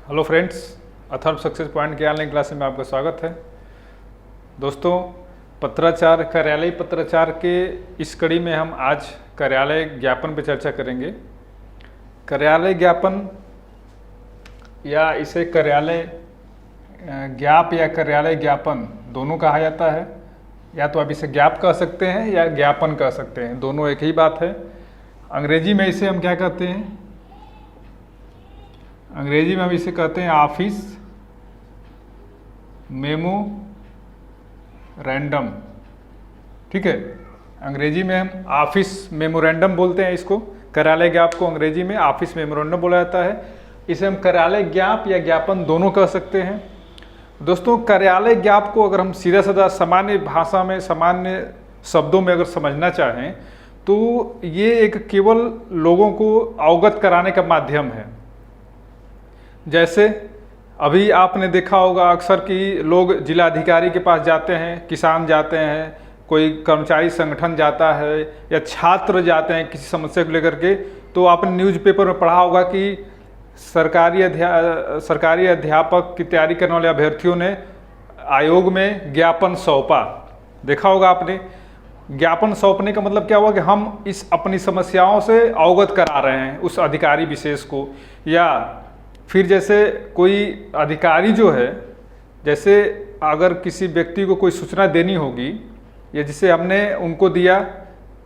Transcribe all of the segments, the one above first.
Hello friends, Atharva success point के online class में आपका स्वागत है। दोस्तों, पत्राचार, कार्यालय पत्राचार के इस कड़ी में हम आज कार्यालय ज्ञापन पर चर्चा करेंगे। कार्यालय ज्ञापन या इसे कार्यालय ज्ञाप या कार्यालय ज्ञापन दोनों कहा जाता है। या तो आप इसे ज्ञाप कह सकते हैं या ज्ञापन कह सकते हैं, दोनों एक ही बात है। अंग्रेजी में इसे हम क्या कहते हैं? अंग्रेजी में हम इसे कहते हैं ऑफिस मेमो रैंडम। ठीक है, अंग्रेजी में हम ऑफिस मेमोरेंडम बोलते हैं इसको। कार्यालय ज्ञाप को अंग्रेजी में ऑफिस मेमोरेंडम बोला जाता है। इसे हम कार्यालय ज्ञाप या ज्ञापन दोनों कह सकते हैं। दोस्तों, कार्यालय ज्ञाप को अगर हम सीधा साधा सामान्य भाषा में, सामान्य शब्दों में अगर समझना चाहें तो ये एक केवल लोगों को अवगत कराने का माध्यम है। जैसे अभी आपने देखा होगा अक्सर कि लोग जिलाधिकारी के पास जाते हैं, किसान जाते हैं, कोई कर्मचारी संगठन जाता है या छात्र जाते हैं किसी समस्या को लेकर के। तो आपने न्यूज़पेपर में पढ़ा होगा कि सरकारी अध्यापक की तैयारी करने वाले अभ्यर्थियों ने आयोग में ज्ञापन सौंपा। देखा होगा आपने। ज्ञापन सौंपने का मतलब क्या हुआ कि हम इस अपनी समस्याओं से अवगत करा रहे हैं उस अधिकारी विशेष को। या फिर जैसे कोई अधिकारी जो है, जैसे अगर किसी व्यक्ति को कोई सूचना देनी होगी या जिसे हमने उनको दिया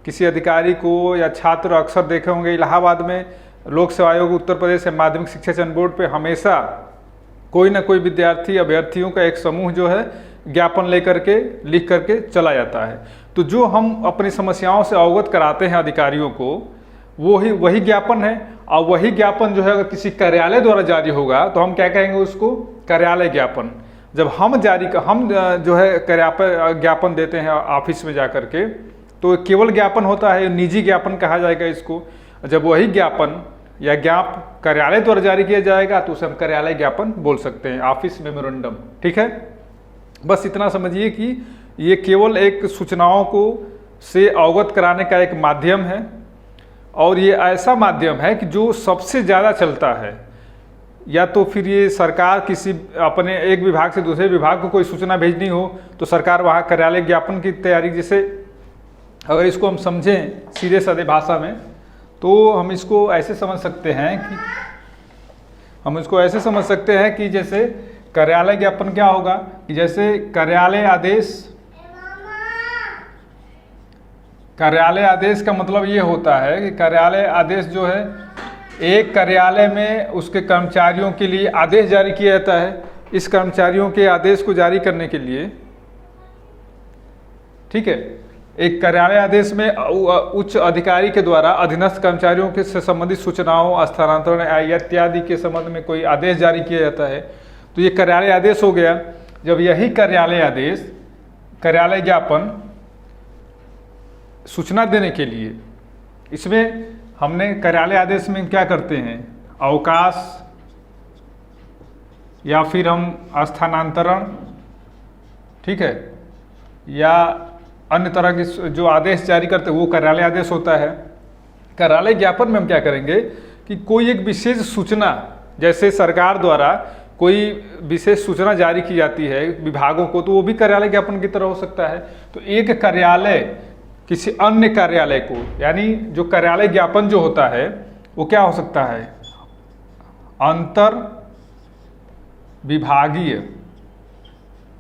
किसी अधिकारी को, या छात्र अक्सर देखे होंगे इलाहाबाद में लोक सेवा आयोग उत्तर प्रदेश माध्यमिक शिक्षा चयन बोर्ड पे हमेशा कोई ना कोई विद्यार्थी अभ्यर्थियों का एक समूह जो है ज्ञापन लेकर के लिख करके चला जाता है। तो जो हम अपनी समस्याओं से अवगत कराते हैं अधिकारियों को, वही ज्ञापन है। और वही ज्ञापन जो है अगर किसी कार्यालय द्वारा जारी होगा तो हम क्या कहेंगे उसको? कार्यालय ज्ञापन। जब हम जो है ज्ञापन देते हैं ऑफिस में जा करके, तो केवल ज्ञापन होता है, निजी ज्ञापन कहा जाएगा इसको। जब वही ज्ञापन या ज्ञाप कार्यालय द्वारा जारी किया जाएगा तो उसे हम कार्यालय ज्ञापन बोल सकते हैं, ऑफिस मेमोरेंडम। ठीक है, बस इतना समझिए कि ये केवल एक सूचनाओं को से अवगत कराने का एक माध्यम है। और ये ऐसा माध्यम है कि जो सबसे ज़्यादा चलता है। या तो फिर ये सरकार किसी अपने एक विभाग से दूसरे विभाग को कोई सूचना भेजनी हो तो सरकार वहाँ कार्यालय ज्ञापन की तैयारी, जैसे अगर इसको हम समझें सीधे साधे भाषा में तो हम इसको ऐसे समझ सकते हैं कि जैसे कार्यालय ज्ञापन क्या होगा कि जैसे कार्यालय आदेश का मतलब ये होता है कि कार्यालय आदेश जो है एक कार्यालय में उसके कर्मचारियों के लिए आदेश जारी किया जाता है। इस कर्मचारियों के आदेश को जारी करने के लिए, ठीक है, एक कार्यालय आदेश में उच्च अधिकारी के द्वारा अधीनस्थ कर्मचारियों के से संबंधित सूचनाओं, स्थानांतरण इत्यादि के संबंध में कोई आदेश जारी किया जाता है। तो ये कार्यालय आदेश हो गया। जब यही कार्यालय आदेश, कार्यालय ज्ञापन सूचना देने के लिए, इसमें हमने कार्यालय आदेश में क्या करते हैं? अवकाश या फिर हम स्थानांतरण, ठीक है, या अन्य तरह के जो आदेश जारी करते हैं वो कार्यालय आदेश होता है। कार्यालय ज्ञापन में हम क्या करेंगे कि कोई एक विशेष सूचना, जैसे सरकार द्वारा कोई विशेष सूचना जारी की जाती है विभागों को, तो वो भी कार्यालय ज्ञापन की तरह हो सकता है। तो एक कार्यालय किसी अन्य कार्यालय को, यानी जो कार्यालय ज्ञापन जो होता है वो क्या हो सकता है? अंतर विभागीय।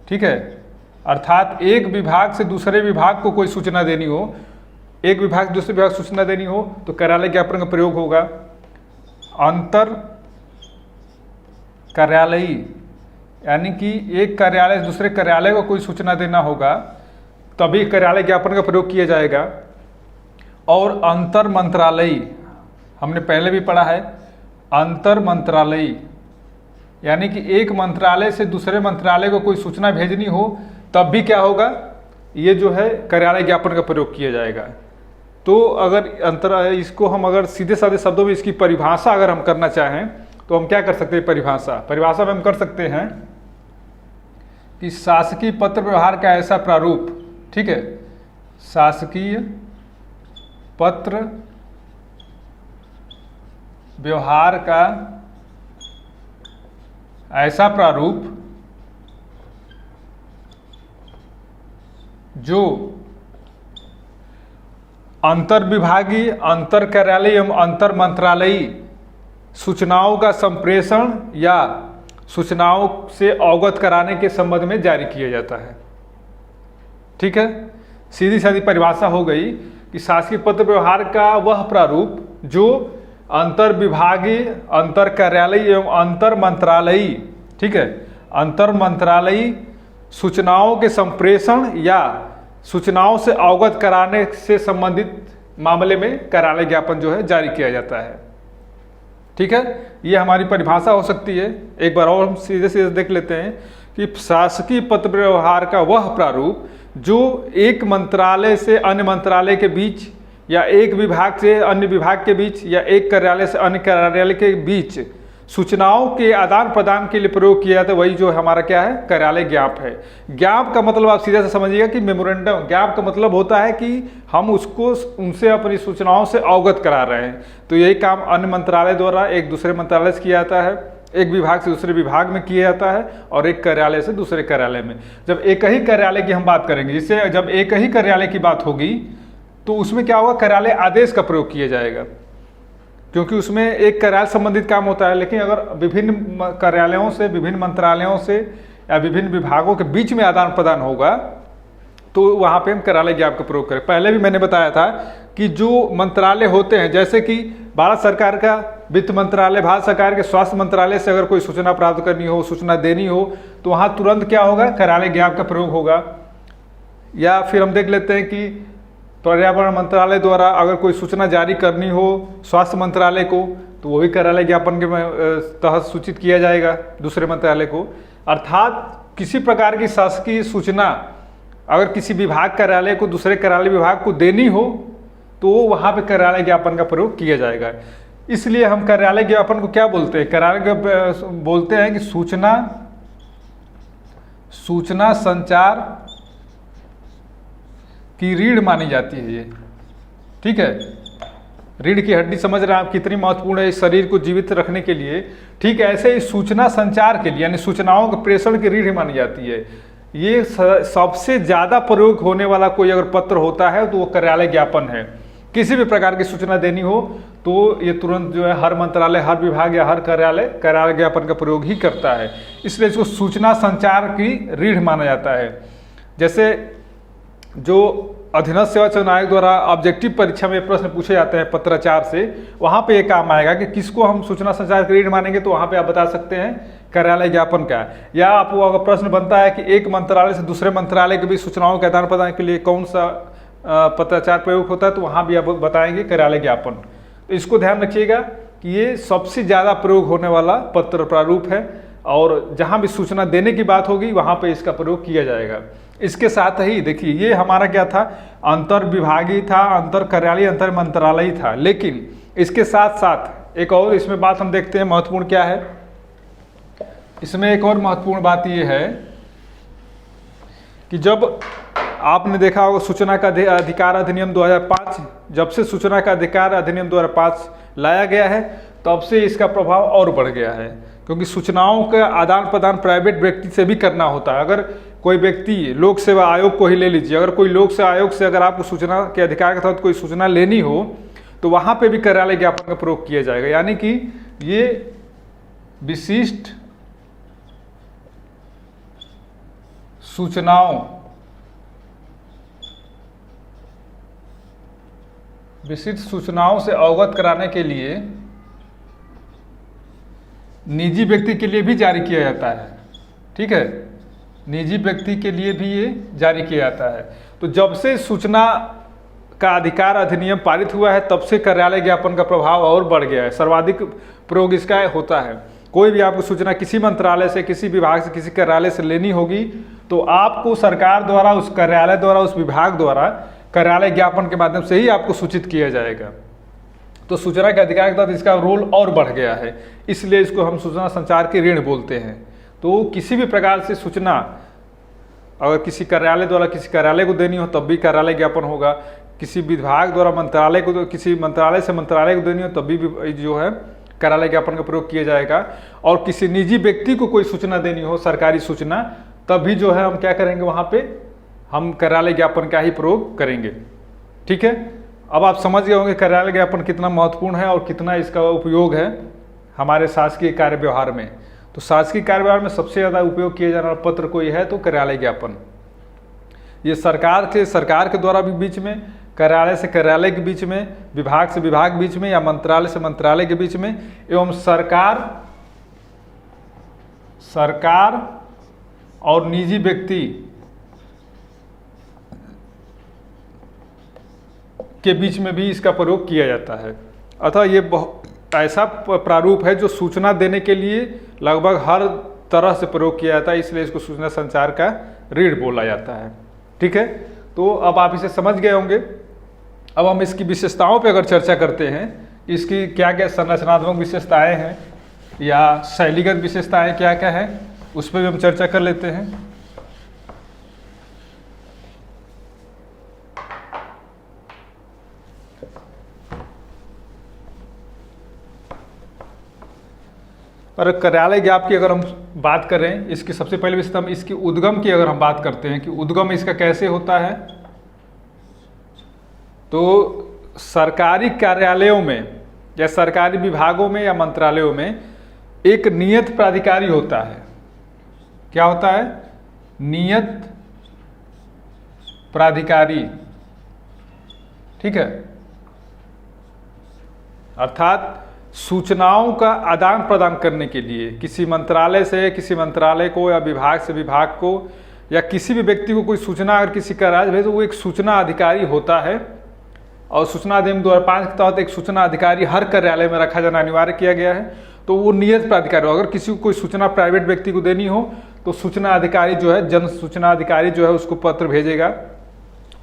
ठीक है, अर्थात एक विभाग से दूसरे विभाग को कोई सूचना देनी हो, एक विभाग दूसरे विभाग को सूचना देनी हो तो कार्यालय ज्ञापन का प्रयोग होगा। अंतर कार्यालयी, यानी कि एक कार्यालय से दूसरे कार्यालय को कोई सूचना देना होगा तभी कार्यालय ज्ञापन का प्रयोग किया जाएगा। और अंतर मंत्रालयी, हमने पहले भी पढ़ा है, अंतर मंत्रालयी, यानी कि एक मंत्रालय से दूसरे मंत्रालय को कोई सूचना भेजनी हो तब भी क्या होगा? ये जो है कार्यालय ज्ञापन का प्रयोग किया जाएगा। तो अगर इसको हम अगर सीधे साधे शब्दों में इसकी परिभाषा अगर हम करना चाहें तो हम क्या कर सकते हैं? परिभाषा में हम कर सकते हैं कि शासकीय पत्र व्यवहार का ऐसा प्रारूप, ठीक है, शासकीय पत्र व्यवहार का ऐसा प्रारूप जो अंतर विभागीय, अंतर कार्यालय एवं अंतर मंत्रालयी सूचनाओं का संप्रेषण या सूचनाओं से अवगत कराने के संबंध में जारी किया जाता है। ठीक है, सीधी सादी परिभाषा हो गई कि शासकीय पत्र व्यवहार का वह प्रारूप जो अंतर विभागीय, अंतर कार्यालयी एवं अंतर मंत्रालयी, ठीक है, अंतर मंत्रालयी सूचनाओं के संप्रेषण या सूचनाओं से अवगत कराने से संबंधित मामले में कार्यालय ज्ञापन जो है जारी किया जाता है। ठीक है, ये हमारी परिभाषा हो सकती है। एक बार और हम सीधे सीधे देख लेते हैं कि शासकीय पत्र व्यवहार का वह प्रारूप जो एक मंत्रालय से अन्य मंत्रालय के बीच या एक विभाग से अन्य विभाग के बीच या एक कार्यालय से अन्य कार्यालय के बीच सूचनाओं के आदान प्रदान के लिए प्रयोग किया जाता है, वही जो हमारा क्या है, कार्यालय ज्ञाप है। ज्ञाप का मतलब आप सीधे से समझिएगा कि मेमोरेंडम। ज्ञाप का मतलब होता है कि हम उसको उनसे अपनी सूचनाओं से अवगत करा रहे हैं। तो यही काम अन्य मंत्रालय द्वारा एक दूसरे मंत्रालय से किया जाता है, एक विभाग से दूसरे विभाग में किया जाता है और एक कार्यालय से दूसरे कार्यालय में। जब एक ही कार्यालय की हम बात करेंगे, जिससे जब एक ही कार्यालय की बात होगी तो उसमें क्या होगा, कार्यालय आदेश का प्रयोग किया जाएगा, क्योंकि उसमें एक कार्यालय संबंधित काम होता है। लेकिन अगर विभिन्न कार्यालयों से, विभिन्न मंत्रालयों से या विभिन्न विभागों के बीच में आदान प्रदान होगा तो वहाँ पे हम कार्यालय ज्ञाप का प्रयोग करें। पहले भी मैंने बताया था कि जो मंत्रालय होते हैं, जैसे कि भारत सरकार का वित्त मंत्रालय, भारत सरकार के स्वास्थ्य मंत्रालय से अगर कोई सूचना प्राप्त करनी हो, सूचना देनी हो, तो वहाँ तुरंत क्या होगा, कार्यालय ज्ञाप का प्रयोग होगा। या फिर हम देख लेते हैं कि पर्यावरण मंत्रालय द्वारा अगर कोई सूचना जारी करनी हो स्वास्थ्य मंत्रालय को, तो वो भी कार्यालय ज्ञापन के तहत सूचित किया जाएगा दूसरे मंत्रालय को। अर्थात किसी प्रकार की शासकीय सूचना अगर किसी विभाग कार्यालय को दूसरे कार्यालय विभाग को देनी हो तो वहाँ पे कार्यालय ज्ञापन का प्रयोग किया जाएगा। इसलिए हम कार्यालय ज्ञापन को क्या बोलते हैं, कार्यालय बोलते हैं कि सूचना संचार की रीढ़ मानी जाती है ये। ठीक है, रीढ़ की हड्डी समझ रहे हैं आप कितनी महत्वपूर्ण है इस शरीर को जीवित रखने के लिए। ठीक है, ऐसे ही सूचना संचार के लिए यानी सूचनाओं के प्रेषण की रीढ़ मानी जाती है। ये सबसे ज़्यादा प्रयोग होने वाला कोई अगर पत्र होता है तो वो कार्यालय ज्ञापन है। किसी भी प्रकार की सूचना देनी हो तो ये तुरंत जो है हर मंत्रालय, हर विभाग या हर कार्यालय कार्यालय ज्ञापन का प्रयोग ही करता है। इसलिए इसको सूचना संचार की रीढ़ माना जाता है। जैसे जो अधीनस्थ सेवा चयन आयोग द्वारा ऑब्जेक्टिव परीक्षा में प्रश्न पूछे जाते हैं पत्राचार से, वहाँ पे ये काम आएगा कि किसको हम सूचना संचार की रीढ़ मानेंगे, तो वहाँ पे आप बता सकते हैं कार्यालय ज्ञापन का। या आपको अगर प्रश्न बनता है कि एक मंत्रालय से दूसरे मंत्रालय के बीच सूचनाओं के आदान प्रदान के लिए कौन सा पत्राचार प्रयोग होता है, तो वहाँ भी आप बताएंगे कार्यालय ज्ञापन। तो इसको ध्यान रखिएगा कि ये सबसे ज़्यादा प्रयोग होने वाला पत्र प्रारूप है और जहाँ भी सूचना देने की बात होगी वहाँ पे इसका प्रयोग किया जाएगा। इसके साथ ही देखिए ये हमारा क्या था, अंतर विभागीय था, अंतर कार्यालय, अंतर मंत्रालय था। लेकिन इसके साथ साथ एक और इसमें बात हम देखते हैं महत्वपूर्ण क्या है। इसमें एक और महत्वपूर्ण बात ये है कि जब आपने देखा होगा सूचना का अधिकार अधिनियम 2005, जब से सूचना का अधिकार अधिनियम 2005 लाया गया है तब से इसका प्रभाव और बढ़ गया है, क्योंकि सूचनाओं का आदान प्रदान प्राइवेट व्यक्ति से भी करना होता है। अगर कोई व्यक्ति, लोक सेवा आयोग को ही ले लीजिए, अगर कोई लोक सेवा आयोग से अगर आपको सूचना के अधिकार के तहत कोई सूचना लेनी हो तो वहाँ पे भी कार्यालय ज्ञापन का प्रयोग किया जाएगा। यानी कि ये विशिष्ट सूचनाओं से अवगत कराने के लिए निजी व्यक्ति के लिए भी जारी किया जाता है। ठीक है, निजी व्यक्ति के लिए भी ये जारी किया जाता है। तो जब से सूचना का अधिकार अधिनियम पारित हुआ है तब से कार्यालय ज्ञापन का प्रभाव और बढ़ गया है, सर्वाधिक प्रयोग इसका होता है। कोई भी आपको सूचना किसी मंत्रालय से, किसी विभाग से, किसी कार्यालय से लेनी होगी तो आपको सरकार द्वारा, उस कार्यालय द्वारा, उस विभाग द्वारा कार्यालय ज्ञापन के माध्यम से ही आपको सूचित किया जाएगा। तो सूचना के अधिकार के तहत इसका रोल और बढ़ गया है, इसलिए इसको हम सूचना संचार की रीढ़ बोलते हैं। तो किसी भी प्रकार से सूचना अगर किसी कार्यालय द्वारा किसी कार्यालय को देनी हो तब भी कार्यालय ज्ञापन होगा, किसी विभाग द्वारा मंत्रालय को, किसी मंत्रालय से मंत्रालय को देनी हो तब भी जो है कार्यालय ज्ञापन का प्रयोग किया जाएगा। और किसी निजी व्यक्ति को कोई सूचना देनी हो, सरकारी सूचना, तब भी जो है हम क्या करेंगे, वहाँ पे हम कार्यालय ज्ञापन का ही प्रयोग करेंगे। ठीक है, अब आप समझ गए होंगे कार्यालय ज्ञापन कितना महत्वपूर्ण है और कितना इसका उपयोग है हमारे शासकीय कार्य व्यवहार में। तो शासकीय कार्य व्यवहार में सबसे ज़्यादा उपयोग किया जाने वाला पत्र कोई है तो कार्यालय ज्ञापन। ये सरकार के द्वारा भी बीच में, कार्यालय से कार्यालय के बीच में, विभाग से विभाग के बीच में, या मंत्रालय से मंत्रालय के बीच में, एवं सरकार और निजी व्यक्ति के बीच में भी इसका प्रयोग किया जाता है। अतः ये बहुत ऐसा प्रारूप है जो सूचना देने के लिए लगभग हर तरह से प्रयोग किया जाता है, इसलिए इसको सूचना संचार का रीढ़ बोला जाता है। ठीक है, तो अब आप इसे समझ गए होंगे। अब हम इसकी विशेषताओं पे अगर चर्चा करते हैं, इसकी क्या क्या संरचनात्मक विशेषताएं हैं या शैलीगत विशेषताएं क्या क्या है, उस पर भी हम चर्चा कर लेते हैं। और कार्यालय ज्ञापन की अगर हम बात करें, इसकी सबसे पहले विशेषता हम इसकी उद्गम की अगर हम बात करते हैं कि उद्गम इसका कैसे होता है, तो सरकारी कार्यालयों में या सरकारी विभागों में या मंत्रालयों में एक नियत प्राधिकारी होता है। क्या होता है? नियत प्राधिकारी। ठीक है, अर्थात सूचनाओं का आदान प्रदान करने के लिए किसी मंत्रालय से किसी मंत्रालय को या विभाग से विभाग को या किसी भी व्यक्ति को कोई सूचना अगर किसी का राज्य भेजे तो वो एक सूचना अधिकारी होता है। और सूचना अधिनियम 2005 के तहत एक सूचना अधिकारी हर कार्यालय में रखा जाना अनिवार्य किया गया है। तो वो नियत प्राधिकारी, अगर किसी को कोई सूचना प्राइवेट व्यक्ति को देनी हो तो सूचना अधिकारी जो है, जन सूचना अधिकारी जो है उसको पत्र भेजेगा।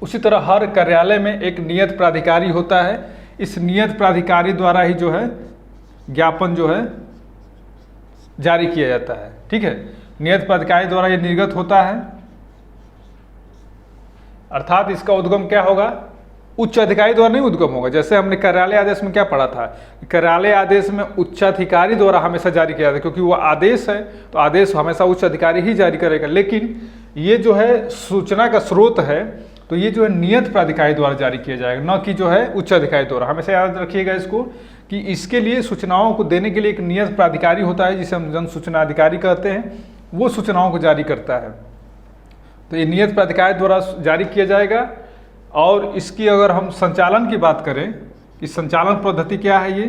उसी तरह हर कार्यालय में एक नियत प्राधिकारी होता है। इस नियत प्राधिकारी द्वारा ही जो है ज्ञापन जो है जारी किया जाता है। ठीक है, नियत प्राधिकारी द्वारा ये निर्गत होता है। अर्थात इसका उद्गम क्या होगा? उच्च अधिकारी द्वारा नहीं उद्गम होगा। जैसे हमने कार्यालय आदेश में क्या पढ़ा था, कार्यालय आदेश में उच्चाधिकारी द्वारा हमेशा जारी किया जाता है, क्योंकि वो आदेश है तो आदेश हमेशा उच्च अधिकारी ही जारी करेगा। लेकिन ये जो है सूचना का स्रोत है तो ये जो है नियत प्राधिकारी द्वारा जारी किया जाएगा, न कि जो है उच्च अधिकारी द्वारा। हमेशा याद रखिएगा इसको कि इसके लिए सूचनाओं को देने के लिए एक नियत प्राधिकारी होता है जिसे हम जन सूचना अधिकारी कहते हैं, वो सूचनाओं को जारी करता है। तो ये नियत प्राधिकारी द्वारा जारी किया जाएगा। और इसकी अगर हम संचालन की बात करें कि संचालन पद्धति क्या है ये,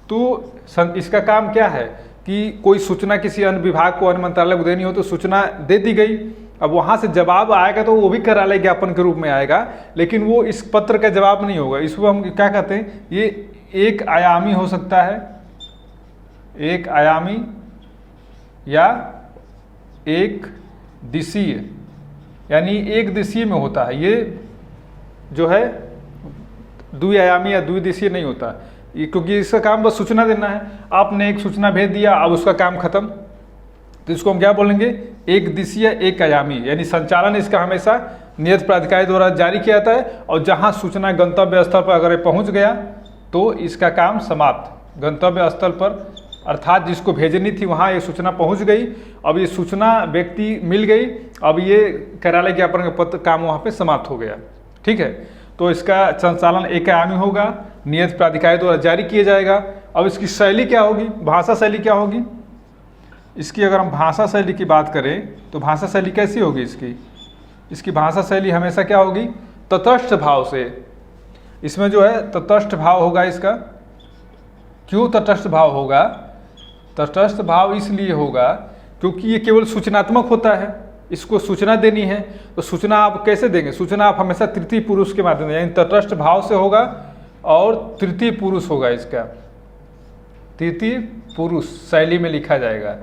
तो इसका काम क्या है कि कोई सूचना किसी अन्य विभाग को, अन्य मंत्रालय को देनी हो तो सूचना दे दी गई। अब वहाँ से जवाब आएगा तो वो भी कार्यालय ज्ञापन के रूप में आएगा, लेकिन वो इस पत्र का जवाब नहीं होगा। इसको हम क्या कहते हैं, ये एक आयामी हो सकता है, एक आयामी या एक दिशीय, यानी एक दिशीय में होता है। ये जो है द्विआयामी या द्विदिशीय नहीं होता, ये क्योंकि इसका काम बस सूचना देना है। आपने एक सूचना भेज दिया, अब उसका काम खत्म, तो इसको हम क्या बोलेंगे? एक दिशीय एक आयामी। यानी संचालन इसका हमेशा नियत प्राधिकारी द्वारा जारी किया जाता है। और जहां सूचना गंतव्य स्थल पर अगर पहुंच गया तो इसका काम समाप्त। गंतव्य स्थल पर अर्थात जिसको भेजनी थी वहां ये सूचना पहुंच गई, अब ये सूचना व्यक्ति मिल गई, अब ये कार्यालय ज्ञापन का पत्र काम वहां पे समाप्त हो गया। ठीक है, तो इसका संचालन एक आयामी होगा, नियत प्राधिकारी द्वारा जारी किया जाएगा। अब इसकी शैली क्या होगी, भाषा शैली क्या होगी? इसकी अगर हम भाषा शैली की बात करें तो भाषा शैली कैसी होगी इसकी भाषा शैली हमेशा क्या होगी? तटस्थ भाव से। इसमें जो है तटस्थ भाव होगा इसका। क्यों तटस्थ भाव होगा? तटस्थ भाव इसलिए होगा क्योंकि ये केवल सूचनात्मक होता है, इसको सूचना देनी है तो सूचना आप कैसे देंगे? सूचना आप हमेशा तृतीय पुरुष के माध्यम से, यानी तटस्थ भाव से होगा और तृतीय पुरुष होगा। इसका तृतीय पुरुष शैली में लिखा जाएगा।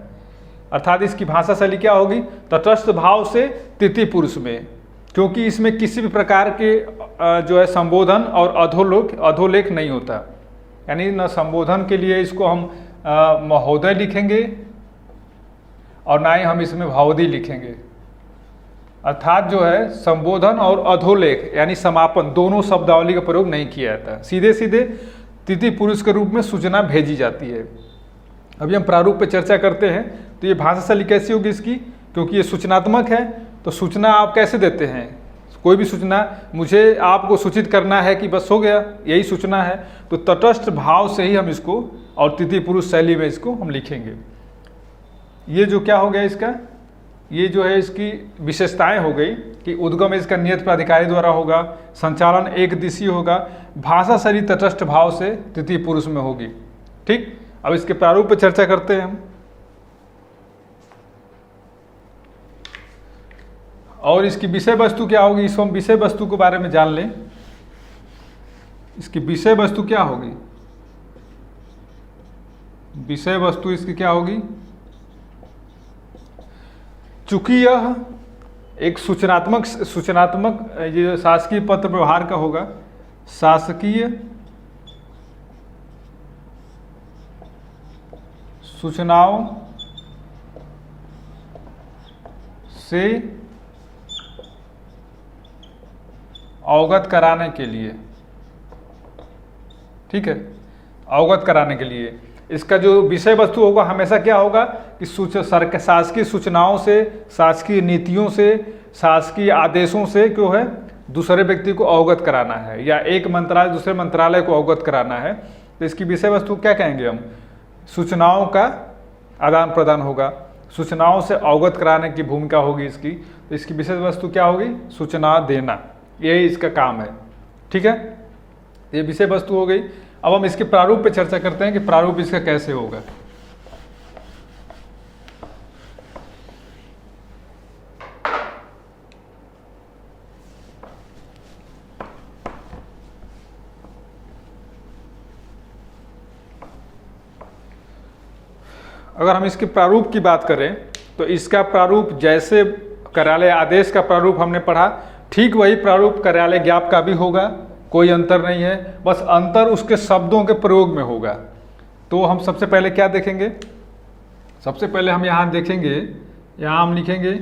अर्थात इसकी भाषा शैली क्या होगी? तटस्थ भाव से तृतीय पुरुष में, क्योंकि इसमें किसी भी प्रकार के जो है संबोधन और अधोलेख नहीं होता। यानी न संबोधन के लिए इसको हम महोदय लिखेंगे और ना ही हम इसमें भवदी लिखेंगे। अर्थात जो है संबोधन और अधोलेख यानी समापन दोनों शब्दावली का प्रयोग नहीं किया जाता। सीधे सीधे तृतीय पुरुष के रूप में सूचना भेजी जाती है। अभी हम प्रारूप पे चर्चा करते हैं। तो ये भाषा शैली कैसी होगी इसकी, क्योंकि ये सूचनात्मक है, तो सूचना आप कैसे देते हैं, कोई भी सूचना मुझे आपको सूचित करना है कि बस हो गया, यही सूचना है, तो तटस्थ भाव से ही हम इसको और तृतीय पुरुष शैली में इसको हम लिखेंगे। ये जो क्या हो गया इसका, ये जो है इसकी विशेषताएं हो गई कि उद्गम इसका नियत प्राधिकारी द्वारा होगा, संचालन एक दिशीय होगा, भाषा शैली तटस्थ भाव से तृतीय पुरुष में होगी। ठीक, अब इसके प्रारूप पर चर्चा करते हैं हम। और इसकी विषय वस्तु क्या होगी, इसको हम विषय वस्तु के बारे में जान लें। इसकी विषय वस्तु क्या होगी, विषय वस्तु इसकी क्या होगी, चूंकि यह एक सूचनात्मक ये शासकीय पत्र व्यवहार का होगा, शासकीय सूचनाओं से अवगत कराने के लिए, ठीक है, अवगत कराने के लिए इसका जो विषय वस्तु होगा हमेशा क्या होगा कि शासकीय सूचनाओं से, शासकीय नीतियों से, शासकीय आदेशों से क्यों है दूसरे व्यक्ति को अवगत कराना है, या एक मंत्रालय दूसरे मंत्रालय को अवगत कराना है। तो इसकी विषय वस्तु क्या कहेंगे हम, सूचनाओं का आदान प्रदान होगा, सूचनाओं से अवगत कराने की भूमिका होगी इसकी। तो इसकी विषय वस्तु क्या होगी, सूचना देना, यही इसका काम है। ठीक है, ये विषय वस्तु हो गई। अब हम इसके प्रारूप पे चर्चा करते हैं कि प्रारूप इसका कैसे होगा। अगर हम इसके प्रारूप की बात करें तो इसका प्रारूप जैसे कार्यालय आदेश का प्रारूप हमने पढ़ा, ठीक वही प्रारूप कार्यालय ज्ञाप का भी होगा, कोई अंतर नहीं है, बस अंतर उसके शब्दों के प्रयोग में होगा। तो हम सबसे पहले क्या देखेंगे, सबसे पहले हम यहाँ देखेंगे, यहाँ हम लिखेंगे,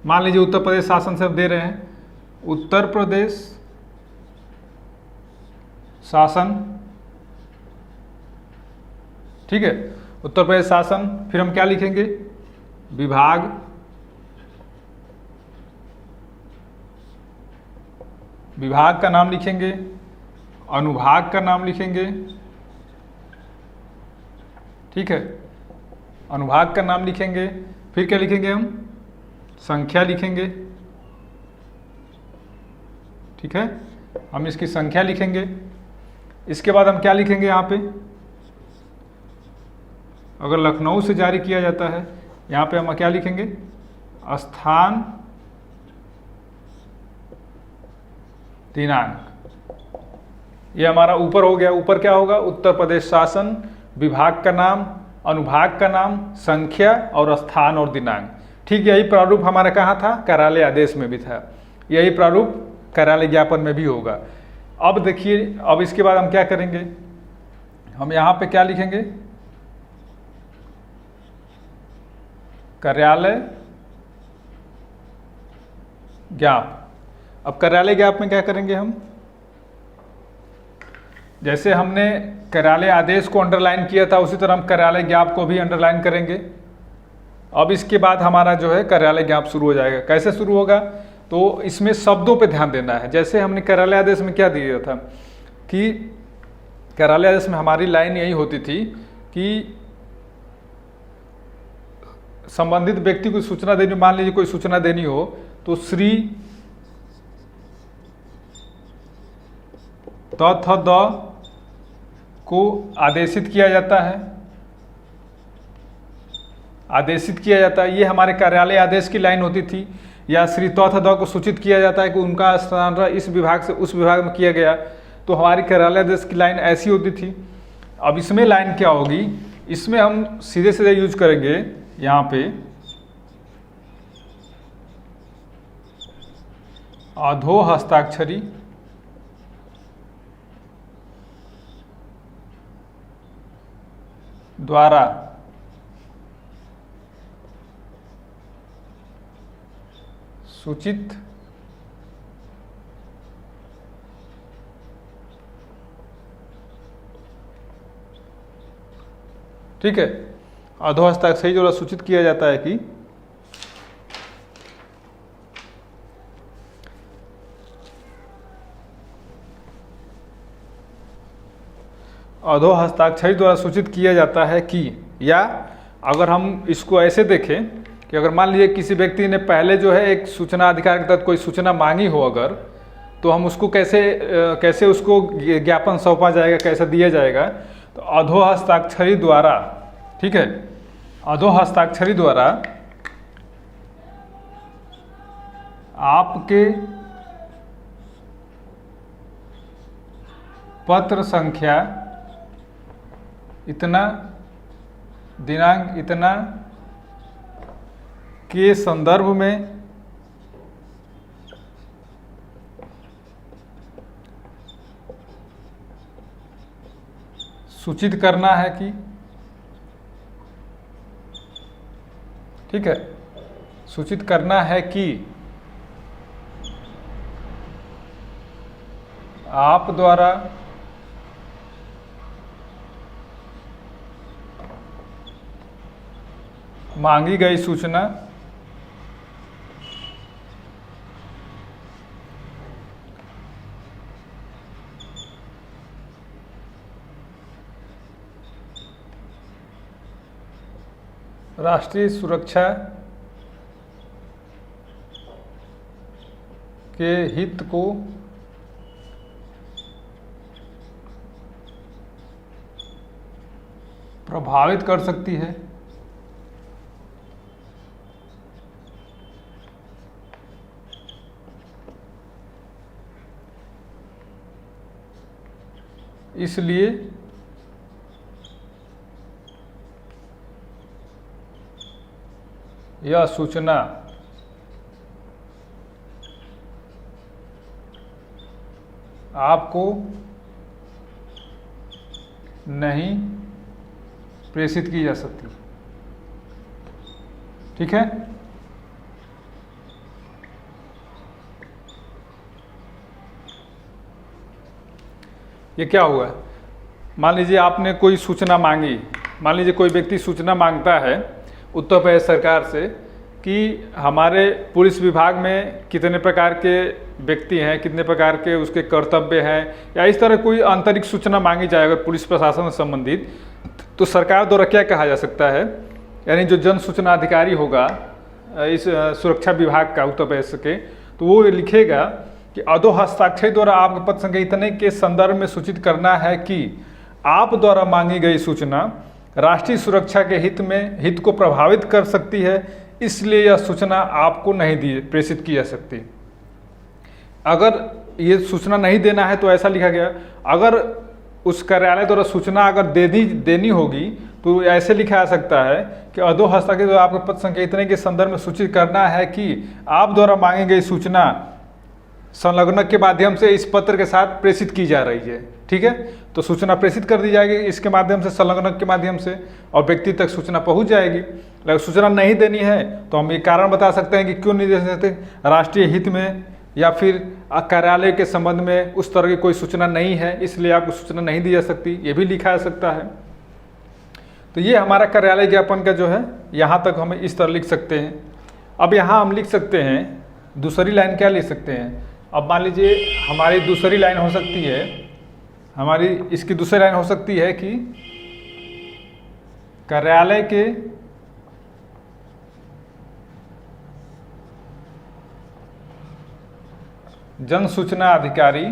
मान लीजिए उत्तर प्रदेश शासन से हम दे रहे हैं, उत्तर प्रदेश शासन, ठीक है, उत्तर प्रदेश शासन। फिर हम क्या लिखेंगे, विभाग, विभाग का नाम लिखेंगे, अनुभाग का नाम लिखेंगे, ठीक है, अनुभाग का नाम लिखेंगे। फिर क्या लिखेंगे हम, संख्या लिखेंगे, ठीक है, हम इसकी संख्या लिखेंगे। इसके बाद हम क्या लिखेंगे, यहाँ पे अगर लखनऊ से जारी किया जाता है, यहाँ पे हम क्या लिखेंगे, स्थान दिनांक। ये हमारा ऊपर हो गया। ऊपर क्या होगा, उत्तर प्रदेश शासन, विभाग का नाम, अनुभाग का नाम, संख्या और स्थान और दिनांक। ठीक, यही प्रारूप हमारा कहाँ था, कार्यालय आदेश में भी था, यही प्रारूप कार्यालय ज्ञापन में भी होगा। अब देखिए, अब इसके बाद हम क्या करेंगे, हम यहाँ पे क्या लिखेंगे, कार्यालय ज्ञाप। अब कार्यालय ज्ञाप में क्या करेंगे हम, जैसे हमने कार्यालय आदेश को अंडरलाइन किया था उसी तरह हम कार्यालय ज्ञाप को भी अंडरलाइन करेंगे। अब इसके बाद हमारा जो है कार्यालय ज्ञाप शुरू हो जाएगा। कैसे शुरू होगा, तो इसमें शब्दों पे ध्यान देना है। जैसे हमने कार्यालय आदेश में क्या दिया था कि कार्यालय आदेश में हमारी लाइन यही होती थी कि संबंधित व्यक्ति को सूचना देनी, मान लीजिए कोई सूचना देनी हो तो श्री तथ द को आदेशित किया जाता है, आदेशित किया जाता है, ये हमारे कार्यालय आदेश की लाइन होती थी। या श्री तथ द को सूचित किया जाता है कि उनका स्थानांतरण इस विभाग से उस विभाग में किया गया, तो हमारी कार्यालय आदेश की लाइन ऐसी होती थी। अब इसमें लाइन क्या होगी, इसमें हम सीधे सीधे यूज करेंगे यहाँ पे अधो हस्ताक्षरी द्वारा सूचित ठीक है। अधोहस्ताक्षरी द्वारा सूचित किया जाता है कि अधोहस्ताक्षरी द्वारा सूचित किया जाता है कि, या अगर हम इसको ऐसे देखें कि अगर मान लीजिए किसी व्यक्ति ने पहले जो है एक सूचना अधिकार के तहत कोई सूचना मांगी हो अगर, तो हम उसको कैसे उसको ज्ञापन सौंपा जाएगा, कैसे दिया जाएगा, तो अधोहस्ताक्षरी द्वारा, ठीक है, अधोहस्ताक्षरी द्वारा आपके पत्र संख्या इतना, दिनांक इतना के संदर्भ में सूचित करना है कि, ठीक है, सूचित करना है कि आप द्वारा मांगी गई सूचना राष्ट्रीय सुरक्षा के हित को प्रभावित कर सकती है, इसलिए यह सूचना आपको नहीं प्रेषित की जा सकती, ठीक है। ये क्या हुआ, मान लीजिए आपने कोई सूचना मांगी, मान लीजिए कोई व्यक्ति सूचना मांगता है उत्तर प्रदेश सरकार से कि हमारे पुलिस विभाग में कितने प्रकार के व्यक्ति हैं, कितने प्रकार के उसके कर्तव्य हैं, या इस तरह कोई आंतरिक सूचना मांगी जाए अगर पुलिस प्रशासन से संबंधित, तो सरकार द्वारा क्या कहा जा सकता है, यानी जो जन सूचना अधिकारी होगा इस सुरक्षा विभाग का उत्तर प्रदेश के, तो वो लिखेगा कि अधोहस्ताक्षरी द्वारा आपके पत्र संख्या इतने के संदर्भ में सूचित करना है कि आप द्वारा मांगी गई सूचना राष्ट्रीय सुरक्षा के हित को प्रभावित कर सकती है, इसलिए यह सूचना आपको नहीं प्रेषित की जा सकती। अगर ये सूचना नहीं देना है तो ऐसा लिखा गया, अगर उस कार्यालय द्वारा सूचना अगर देनी होगी तो ऐसे लिखा जा सकता है कि अधोहस्ताक्षरी द्वारा आपके पत्र संख्या इतने के संदर्भ में सूचित करना है कि आप द्वारा मांगी गई सूचना संलग्नक के माध्यम से इस पत्र के साथ प्रेषित की जा रही है, ठीक है। तो सूचना प्रेषित कर दी जाएगी इसके माध्यम से, संलग्नक के माध्यम से, और व्यक्ति तक सूचना पहुंच जाएगी। अगर सूचना नहीं देनी है तो हम ये कारण बता सकते हैं कि क्यों नहीं दे सकते, राष्ट्रीय हित में या फिर कार्यालय के संबंध में उस तरह की कोई सूचना नहीं है, इसलिए आपको सूचना नहीं दी जा सकती, ये भी लिखा जा सकता है। तो ये हमारा कार्यालय ज्ञापन का जो है, यहाँ तक हमें इस तरह लिख सकते हैं। अब यहाँ हम लिख सकते हैं दूसरी लाइन, क्या लिख सकते हैं, अब मान लीजिए हमारी दूसरी लाइन हो सकती है, हमारी इसकी दूसरी लाइन हो सकती है कि कार्यालय के जन सूचना अधिकारी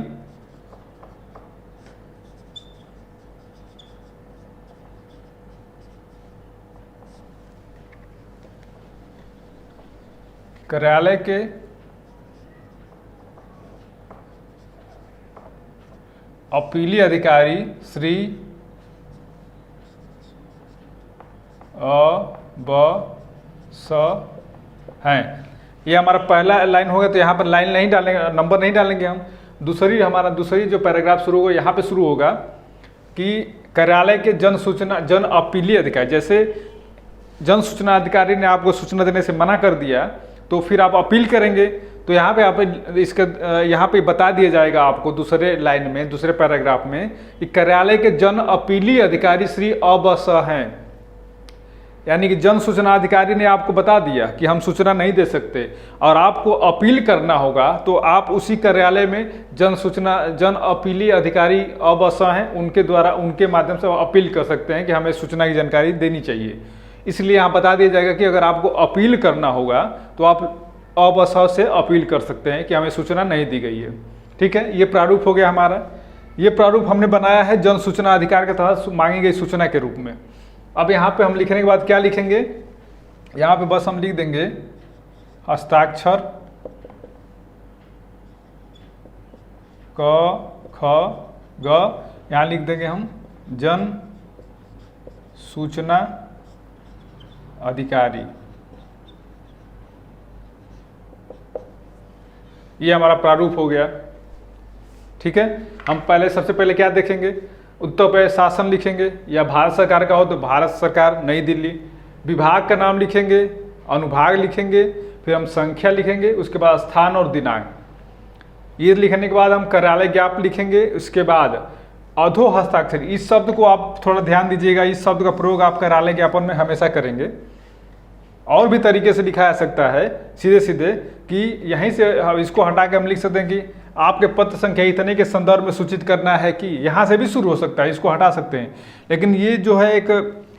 कार्यालय के अपीली अधिकारी श्री स हैं। ये हमारा पहला लाइन होगा, तो यहाँ पर लाइन नहीं डालेंगे, नंबर नहीं डालेंगे हम। दूसरी जो पैराग्राफ शुरू होगा यहाँ पे शुरू होगा कि कार्यालय के जन अपीली अधिकारी, जैसे जन सूचना अधिकारी ने आपको सूचना देने से मना कर दिया तो फिर आप अपील करेंगे, तो यहाँ पे बता दिया जाएगा आपको दूसरे लाइन में, दूसरे पैराग्राफ में कि कार्यालय के जन अपीली अधिकारी श्री अ ब स हैं, यानी कि जन सूचना अधिकारी ने आपको बता दिया कि हम सूचना नहीं दे सकते और आपको अपील करना होगा, तो आप उसी कार्यालय में जन अपीली अधिकारी अवश्य हैं, उनके द्वारा उनके माध्यम से अपील कर सकते हैं कि हमें सूचना की जानकारी देनी चाहिए। इसलिए यहाँ बता दिया जाएगा कि अगर आपको अपील करना होगा तो आप अवश्य से अपील कर सकते हैं कि हमें सूचना नहीं दी गई है। ठीक है, ये प्रारूप हो गया हमारा। ये प्रारूप हमने बनाया है जन सूचना अधिकार के तहत मांगी गई सूचना के रूप में। अब यहाँ पे हम लिखने के बाद क्या लिखेंगे, यहाँ पे बस हम लिख देंगे हस्ताक्षर क ख ग, यहाँ लिख देंगे हम जन सूचना अधिकारी। ये हमारा प्रारूप हो गया। ठीक है, हम पहले सबसे पहले क्या देखेंगे, उत्तर प्रदेश शासन लिखेंगे, या भारत सरकार का हो तो भारत सरकार नई दिल्ली। विभाग का नाम लिखेंगे, अनुभाग लिखेंगे, फिर हम संख्या लिखेंगे, उसके बाद स्थान और दिनांक। ये लिखने के बाद हम कार्यालय ज्ञापन लिखेंगे। उसके बाद अधो हस्ताक्षर, इस शब्द को आप थोड़ा ध्यान दीजिएगा, इस शब्द का प्रयोग आप कार्यालय ज्ञापन में हमेशा करेंगे। और भी तरीके से लिखा जा सकता है सीधे सीधे कि यहीं से इसको हटा के हम लिख सकते हैं कि आपके पत्र संख्या इतने के संदर्भ में सूचित करना है, कि यहाँ से भी शुरू हो सकता है, इसको हटा सकते हैं। लेकिन ये जो है एक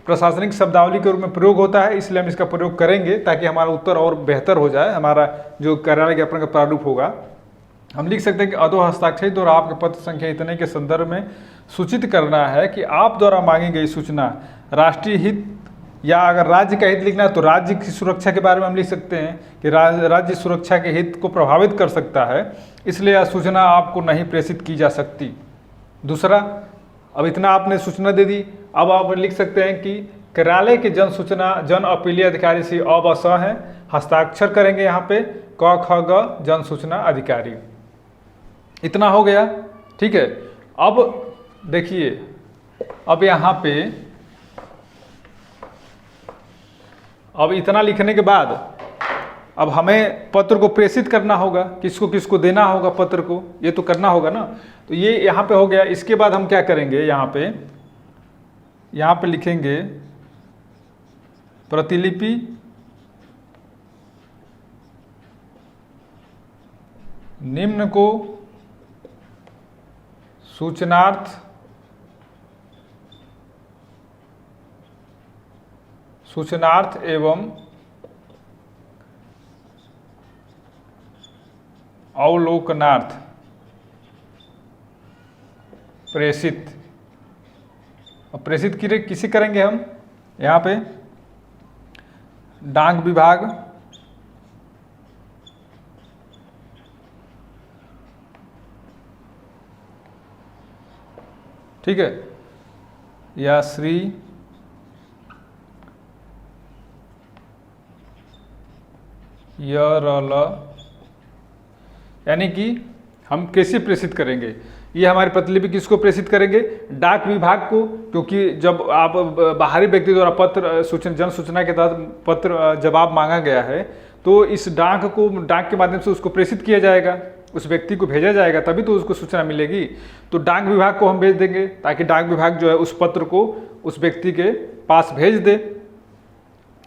प्रशासनिक शब्दावली के रूप में प्रयोग होता है, इसलिए हम इसका प्रयोग करेंगे ताकि हमारा उत्तर और बेहतर हो जाए। हमारा जो कार्यालय ज्ञापन का प्रारूप होगा, हम लिख सकते हैं कि अधो हस्ताक्षरित और आपके पत्र संख्या इतने के संदर्भ में सूचित करना है कि आप द्वारा मांगी गई सूचना राष्ट्रीय हित, या अगर राज्य का हित लिखना है तो राज्य की सुरक्षा के बारे में हम लिख सकते हैं कि राज्य सुरक्षा के हित को प्रभावित कर सकता है, इसलिए यह सूचना आपको नहीं प्रेषित की जा सकती। दूसरा, अब इतना आपने सूचना दे दी, अब आप लिख सकते हैं कि कार्यालय के जन अपीली अधिकारी से अवश्य हैं, हस्ताक्षर करेंगे यहाँ पे क ख ग जन सूचना अधिकारी। इतना हो गया। ठीक है, अब देखिए, अब यहाँ पे अब इतना लिखने के बाद अब हमें पत्र को प्रेषित करना होगा, किसको किसको देना होगा पत्र को, ये तो करना होगा ना। तो ये यहाँ पे हो गया। इसके बाद हम क्या करेंगे, यहाँ पे लिखेंगे प्रतिलिपि निम्न को सूचनार्थ एवं अवलोकनार्थ प्रेषित। अब प्रेषित किसे करेंगे हम, यहाँ पे डाक विभाग, ठीक है, या श्री यरल, यानी कि हम कैसे प्रेषित करेंगे, ये हमारी प्रतिलिपि किसको प्रेषित करेंगे, डाक विभाग को। क्योंकि जब आप बाहरी व्यक्ति द्वारा पत्र जन सूचना के तहत पत्र जवाब मांगा गया है, तो इस डाक के माध्यम से उसको प्रेषित किया जाएगा, उस व्यक्ति को भेजा जाएगा, तभी तो उसको सूचना मिलेगी। तो डाक विभाग को हम भेज देंगे ताकि डाक विभाग जो है उस पत्र को उस व्यक्ति के पास भेज दे।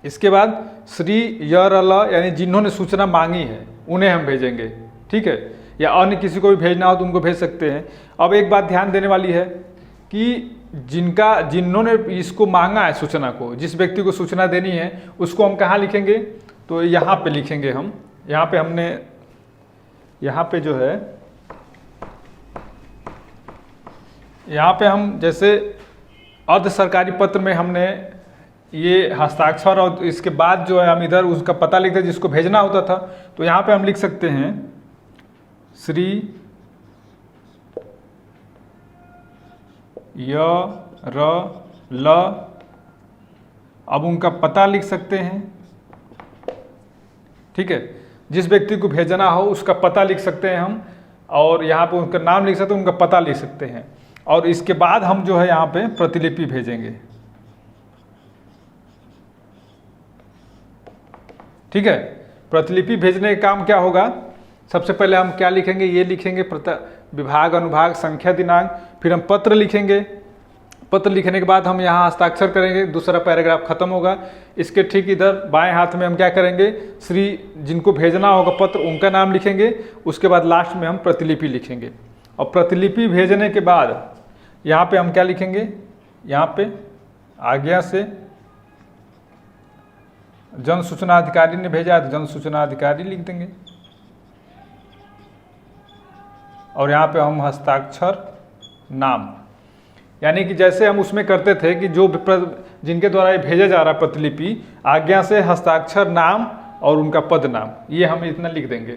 इसके बाद श्री यरल, यानी जिन्होंने सूचना मांगी है उन्हें हम भेजेंगे। ठीक है, या अन्य किसी को भी भेजना हो तो उनको भेज सकते हैं। अब एक बात ध्यान देने वाली है कि जिन्होंने इसको मांगा है सूचना को, जिस व्यक्ति को सूचना देनी है, उसको हम कहाँ लिखेंगे, तो यहाँ पे लिखेंगे हम। यहाँ पे जो है, यहाँ पे हम जैसे अर्ध सरकारी पत्र में हमने ये हस्ताक्षर और इसके बाद जो है हम इधर उसका पता लिखते जिसको भेजना होता था, तो यहाँ पे हम लिख सकते हैं श्री यरल। अब उनका पता लिख सकते हैं। ठीक है, जिस व्यक्ति को भेजना हो उसका पता लिख सकते हैं हम, और यहाँ पे उनका नाम लिख सकते हैं, उनका पता लिख सकते हैं, और इसके बाद हम जो है यहाँ पे प्रतिलिपि भेजेंगे। ठीक है, प्रतिलिपि भेजने का काम क्या होगा, सबसे पहले हम क्या लिखेंगे, ये लिखेंगे विभाग, अनुभाग, संख्या, दिनांक, फिर हम पत्र लिखेंगे। पत्र लिखने के बाद हम यहाँ हस्ताक्षर करेंगे, दूसरा पैराग्राफ खत्म होगा। इसके ठीक इधर बाएं हाथ में हम क्या करेंगे, श्री जिनको भेजना होगा पत्र उनका नाम लिखेंगे। उसके बाद लास्ट में हम प्रतिलिपि लिखेंगे, और प्रतिलिपि भेजने के बाद यहाँ पे हम क्या लिखेंगे, यहाँ पे आज्ञा से जन सूचना अधिकारी ने भेजा तो जन सूचना अधिकारी लिख देंगे, और यहाँ पे हम हस्ताक्षर नाम, यानी कि जैसे हम उसमें करते थे कि जो जिनके द्वारा ये भेजा जा रहा है प्रतिलिपि, आज्ञा से हस्ताक्षर नाम और उनका पद नाम, ये हम इतना लिख देंगे।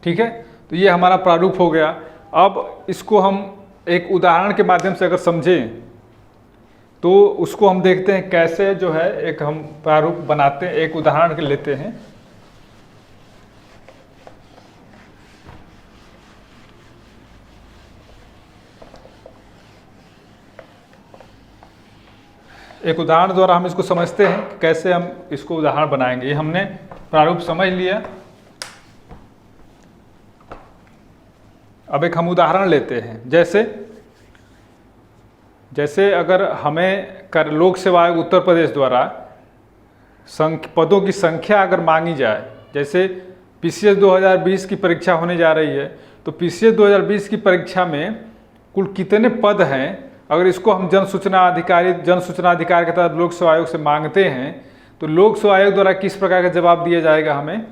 ठीक है, तो ये हमारा प्रारूप हो गया। अब इसको हम एक उदाहरण के माध्यम से अगर समझें तो उसको हम देखते हैं कैसे जो है एक हम प्रारूप बनाते हैं। एक उदाहरण के लेते हैं। एक उदाहरण द्वारा हम इसको समझते हैं कि कैसे हम इसको उदाहरण बनाएंगे। ये हमने प्रारूप समझ लिया। अब एक हम उदाहरण लेते हैं। जैसे अगर हमें लोक सेवा आयोग उत्तर प्रदेश द्वारा पदों की संख्या अगर मांगी जाए, जैसे पीसीएस 2020 की परीक्षा होने जा रही है, तो पीसीएस 2020 की परीक्षा में कुल कितने पद हैं, अगर इसको हम जन सूचना अधिकारी के तहत लोक सेवा आयोग से मांगते हैं तो लोक सेवा आयोग द्वारा किस प्रकार का जवाब दिया जाएगा हमें,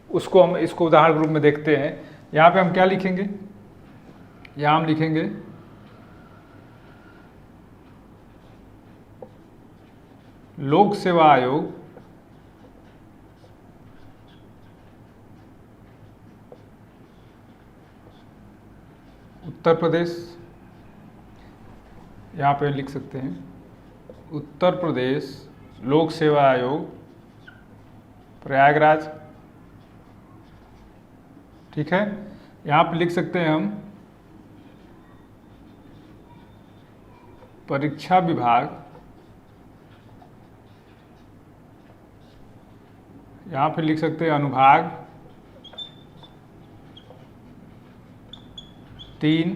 उसको हम इसको उदाहरण रूप में देखते हैं। यहाँ पे हम क्या लिखेंगे, यहाँ हम लिखेंगे लोक सेवा आयोग उत्तर प्रदेश, यहाँ पे लिख सकते हैं उत्तर प्रदेश लोक सेवा आयोग प्रयागराज। ठीक है, यहाँ पे लिख सकते हैं हम परीक्षा विभाग, यहाँ पे लिख सकते हैं अनुभाग 3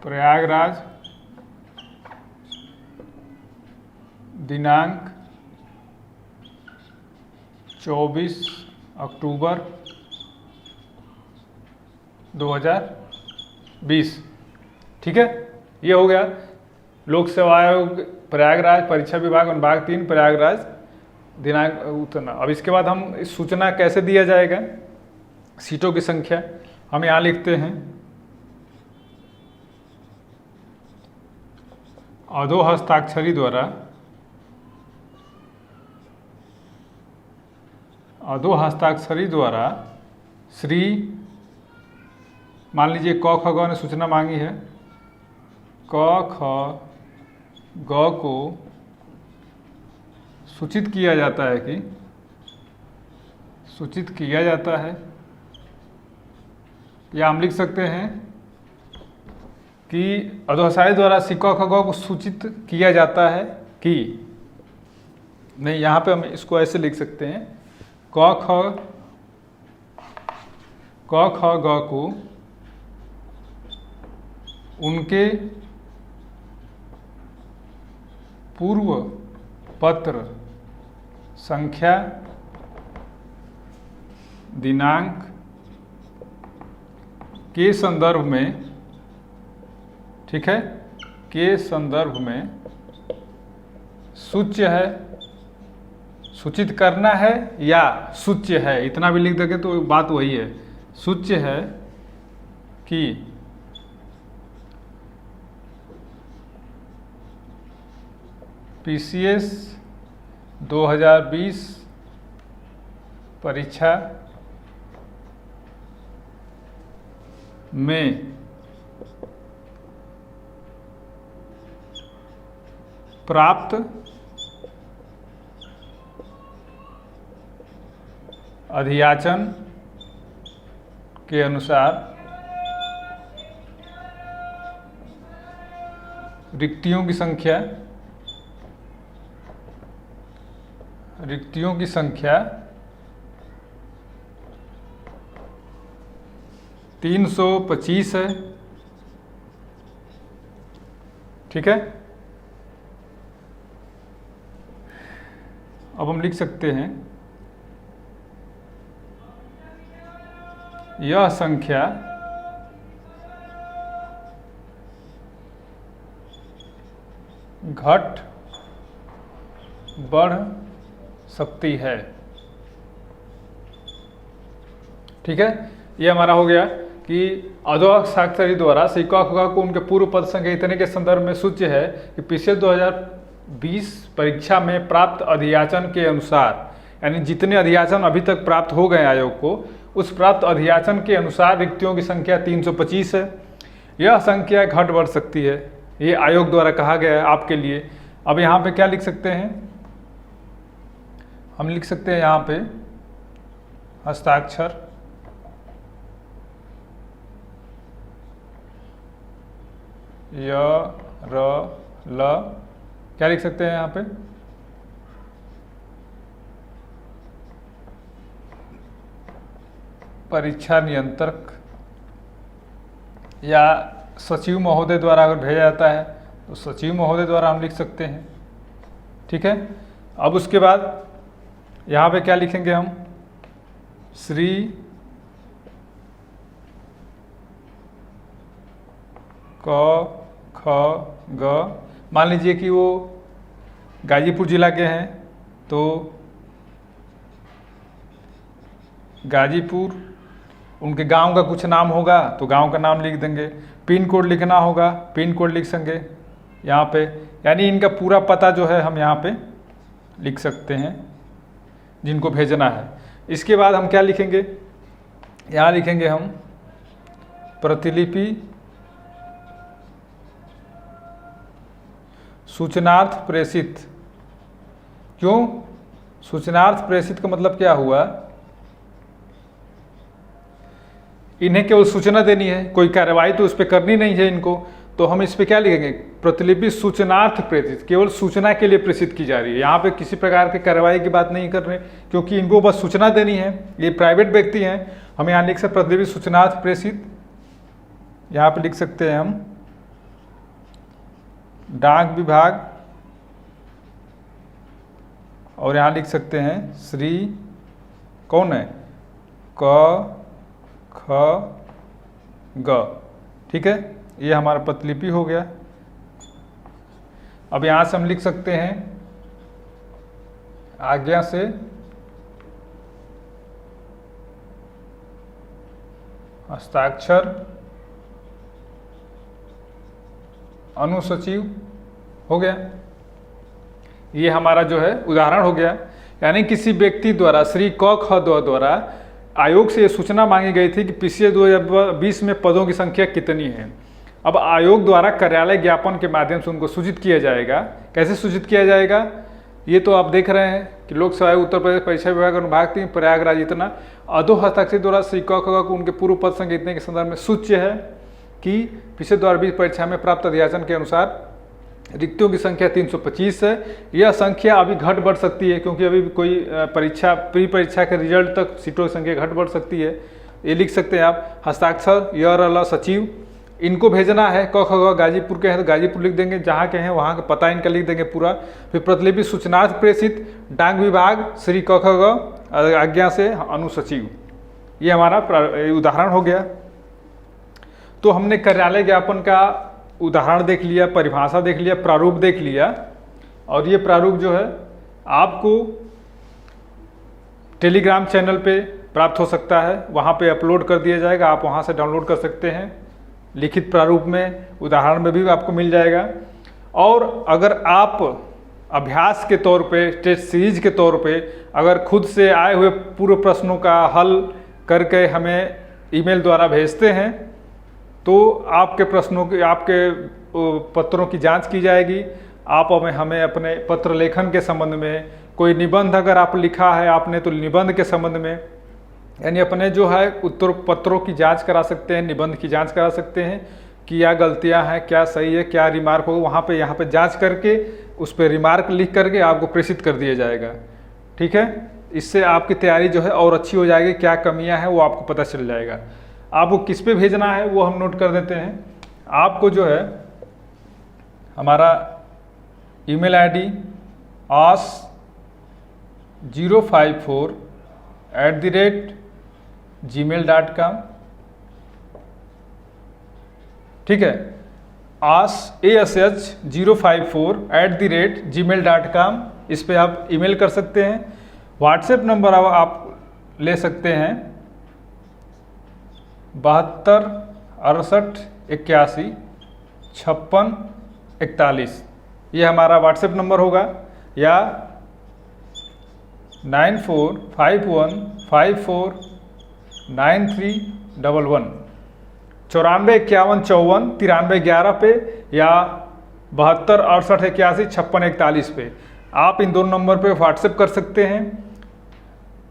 प्रयागराज, दिनांक 24 अक्टूबर 2020। ठीक है, ये हो गया लोक सेवा आयोग प्रयागराज, परीक्षा विभाग अनुभाग 3 प्रयागराज, दिनांक उतना। अब इसके बाद हम इस सूचना कैसे दिया जाएगा, सीटों की संख्या हम यहाँ लिखते हैं अधो हस्ताक्षरी द्वारा श्री, मान लीजिए क ख ग ने सूचना मांगी है, क ख ग को सूचित किया जाता है कि या हम लिख सकते हैं कि अधोसाई द्वारा क ख ग को सूचित किया जाता है कि, नहीं यहाँ पे हम इसको ऐसे लिख सकते हैं क ख ग को उनके पूर्व पत्र संख्या, दिनांक के संदर्भ में, ठीक है, के संदर्भ में सूच्य है, सूचित करना है या सूच्य है, इतना भी लिख देंगे तो बात वही है, सूच्य है कि पीसीएस 2020 परीक्षा में प्राप्त अधियाचन के अनुसार रिक्तियों की संख्या 325 है, ठीक है। अब हम लिख सकते हैं यह संख्या घट बढ़ सकती है, ठीक है। ये हमारा हो गया कि अधोहस्ताक्षरी द्वारा शिक्षक को उनके पूर्व पद संख्या इतने के संदर्भ में सूच्य है कि पिछले 2020 परीक्षा में प्राप्त अधियाचन के अनुसार, यानी जितने अधियाचन अभी तक प्राप्त हो गए आयोग को, उस प्राप्त अधियाचन के अनुसार रिक्तियों की संख्या 325 है। यह संख्या घट बढ़ सकती है, ये आयोग द्वारा कहा गया है आपके लिए। अब यहाँ पे क्या लिख सकते हैं, हम लिख सकते हैं यहाँ पे हस्ताक्षर य र ल, क्या लिख सकते हैं यहाँ पे, परीक्षा नियंत्रक या सचिव महोदय द्वारा अगर भेजा जाता है तो सचिव महोदय द्वारा हम लिख सकते हैं, ठीक है। अब उसके बाद यहाँ पे क्या लिखेंगे हम, श्री क ख ग, मान लीजिए कि वो गाजीपुर जिला के हैं तो गाजीपुर, उनके गांव का कुछ नाम होगा तो गांव का नाम लिख देंगे, पिन कोड लिखना होगा पिन कोड लिख सकेंगे यहाँ पे, यानी इनका पूरा पता जो है हम यहाँ पे लिख सकते हैं जिनको भेजना है। इसके बाद हम क्या लिखेंगे, यहाँ लिखेंगे हम प्रतिलिपि सूचनार्थ प्रेषित। क्यों सूचनार्थ प्रेषित का मतलब क्या हुआ, इन्हें केवल सूचना देनी है, कोई कार्रवाई तो उस पर करनी नहीं है इनको, तो हम इस पे क्या लिखेंगे, प्रतिलिपि सूचनार्थ प्रेषित, केवल सूचना के लिए प्रेषित की जा रही है। यहाँ पे किसी प्रकार की कार्रवाई की बात नहीं कर रहे, क्योंकि इनको बस सूचना देनी है, ये प्राइवेट व्यक्ति हैं। हम यहाँ लिख सकते प्रतिलिपि सूचनार्थ प्रेषित, यहाँ पे लिख सकते हैं हम डाक विभाग, और यहाँ लिख सकते हैं श्री कौन है, क ख ग, ठीक है। ये हमारा प्रतिलिपि हो गया। अब यहाँ से हम लिख सकते हैं आज्ञा से हस्ताक्षर अनुसचिव, हो गया। ये हमारा जो है उदाहरण हो गया, यानी किसी व्यक्ति द्वारा श्री क ख द्वारा आयोग से ये सूचना मांगी गई थी कि पिछले 2020 में पदों की संख्या कितनी है। अब आयोग द्वारा कार्यालय ज्ञापन के माध्यम से उनको सूचित किया जाएगा। कैसे सूचित किया जाएगा, ये तो आप देख रहे हैं कि लोक सेवा उत्तर प्रदेश परीक्षा विभाग अनुभाग 3 प्रयागराज इतना अधोहस्ताक्षर द्वारा श्री क ख को उनके पूर्व पद संख्या इतने के संदर्भ में सूच्य है कि पिछले 2020 परीक्षा में प्राप्त अधियाचन के अनुसार रिक्तियों की संख्या 325 है। यह संख्या अभी घट बढ़ सकती है, क्योंकि अभी कोई परीक्षा प्री परीक्षा के रिजल्ट तक सीटों की संख्या घट बढ़ सकती है। ये लिख सकते हैं आप हस्ताक्षर य र ल सचिव, इनको भेजना है क ख ग, गाजीपुर के हैं तो गाजीपुर लिख देंगे, जहाँ के हैं वहाँ का पता इनका लिख देंगे पूरा। फिर प्रतिलिपि सूचनार्थ प्रेषित डाक विभाग श्री क ख ग आज्ञा से अनुसचिव, ये हमारा उदाहरण हो गया। तो हमने कार्यालय ज्ञापन का उदाहरण देख लिया, परिभाषा देख लिया, प्रारूप देख लिया, और ये प्रारूप जो है आपको टेलीग्राम चैनल पे प्राप्त हो सकता है, वहाँ पे अपलोड कर दिया जाएगा, आप वहाँ से डाउनलोड कर सकते हैं। लिखित प्रारूप में उदाहरण में भी आपको मिल जाएगा। और अगर आप अभ्यास के तौर पे, टेस्ट सीरीज के तौर पे अगर खुद से आए हुए पूर्व प्रश्नों का हल करके हमें ईमेल द्वारा भेजते हैं तो आपके प्रश्नों की, आपके पत्रों की जांच की जाएगी। आप हमें अपने पत्र लेखन के संबंध में, कोई निबंध अगर आप लिखा है आपने तो निबंध के संबंध में, यानी अपने जो है उत्तर पत्रों की जांच करा सकते हैं, निबंध की जांच करा सकते हैं कि क्या गलतियां हैं, क्या सही है, क्या रिमार्क हो, वहाँ पे यहाँ पे जांच करके उस पर रिमार्क लिख करके आपको प्रेषित कर दिया जाएगा। ठीक है, इससे आपकी तैयारी जो है और अच्छी हो जाएगी, क्या कमियां हैं वो आपको पता चल जाएगा। आपको किस पे भेजना है वो हम नोट कर देते हैं। आपको जो है हमारा ईमेल आईडी aas054@gmail.com, ठीक है, ash054@gmail.com, इस पे आप ईमेल कर सकते हैं। व्हाट्सएप नंबर आप ले सकते हैं 72 68 81 56 41, ये हमारा व्हाट्सएप नंबर होगा, या 9451549311 9451549311 पे, या 72 68 81 56 41 पे आप इन दोनों नंबर पे व्हाट्सएप कर सकते हैं।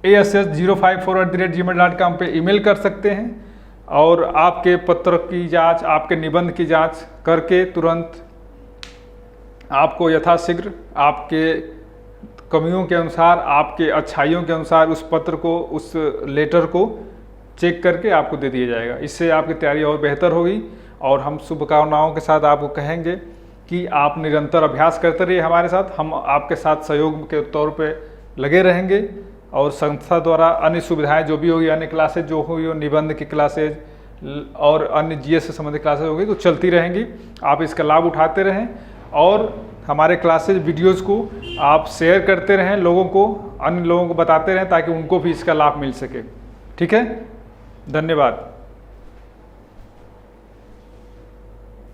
ass054@gmail.com पे ईमेल कर सकते हैं और आपके पत्र की जांच, आपके निबंध की जांच करके तुरंत आपको यथाशीघ्र आपके कमियों के अनुसार, आपके अच्छाइयों के अनुसार उस पत्र को, उस लेटर को चेक करके आपको दे दिया जाएगा। इससे आपकी तैयारी और बेहतर होगी और हम शुभकामनाओं के साथ आपको कहेंगे कि आप निरंतर अभ्यास करते रहिए हमारे साथ। हम आपके साथ सहयोग के तौर पे लगे रहेंगे और संस्था द्वारा अन्य सुविधाएं जो भी होगी, अन्य क्लासेज जो होगी, निबंध की क्लासेज और अन्य जीएस से संबंधित क्लासेज होगी तो चलती रहेंगी। आप इसका लाभ उठाते रहें और हमारे क्लासेज वीडियोस को आप शेयर करते रहें, लोगों को, अन्य लोगों को बताते रहें ताकि उनको भी इसका लाभ मिल सके। ठीक है, धन्यवाद।